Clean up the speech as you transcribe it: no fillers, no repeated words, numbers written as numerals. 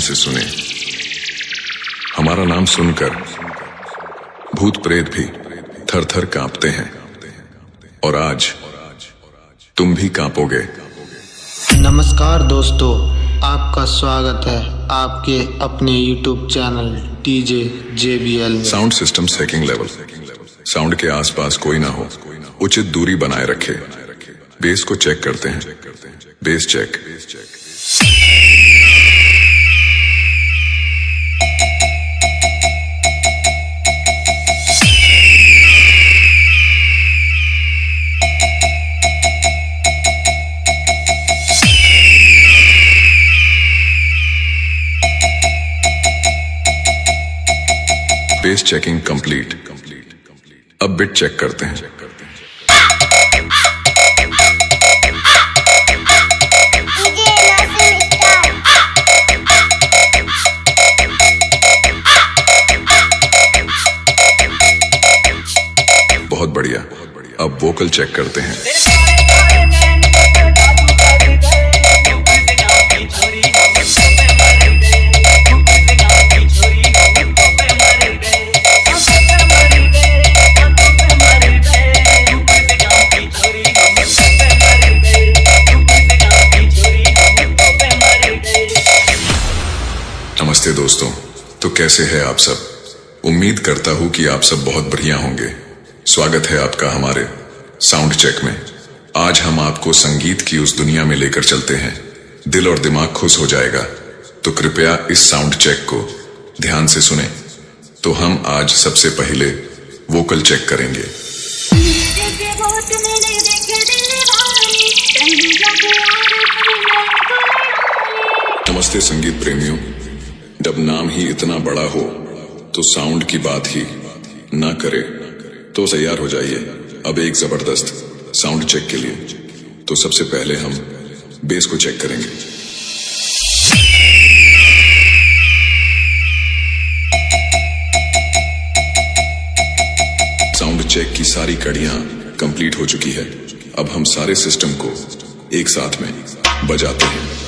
से सुने। हमारा नाम सुनकर भूत प्रेत भी थर थर कांपते हैं, और आज तुम भी कांपोगे। नमस्कार दोस्तों, आपका स्वागत है आपके अपने YouTube चैनल DJ JBL में। साउंड सिस्टम सेकिंग लेवल। साउंड के आसपास कोई ना हो, उचित दूरी बनाए रखे। बेस को चेक करते हैं। Base check. Base checking complete. अब बिट चेक करते हैं। बहुत बढ़िया। अब वोकल चेक करते हैं। नमस्ते दोस्तों, तो कैसे हैं आप सब? उम्मीद करता हूं कि आप सब बहुत बढ़िया होंगे। स्वागत है आपका हमारे साउंड चेक में। आज हम आपको संगीत की उस दुनिया में लेकर चलते हैं। दिल और दिमाग खुश हो जाएगा, तो कृपया इस साउंड चेक को ध्यान से सुने। तो हम आज सबसे पहले वोकल चेक करेंगे। नमस्ते संगीत प्रेमियों, जब नाम ही इतना बड़ा हो तो साउंड की बात ही ना करे तो तैयार हो जाइए अब एक जबरदस्त साउंड चेक के लिए। तो सबसे पहले हम बेस को चेक करेंगे। साउंड चेक की सारी कड़ियां कंप्लीट हो चुकी है। अब हम सारे सिस्टम को एक साथ में बजाते हैं।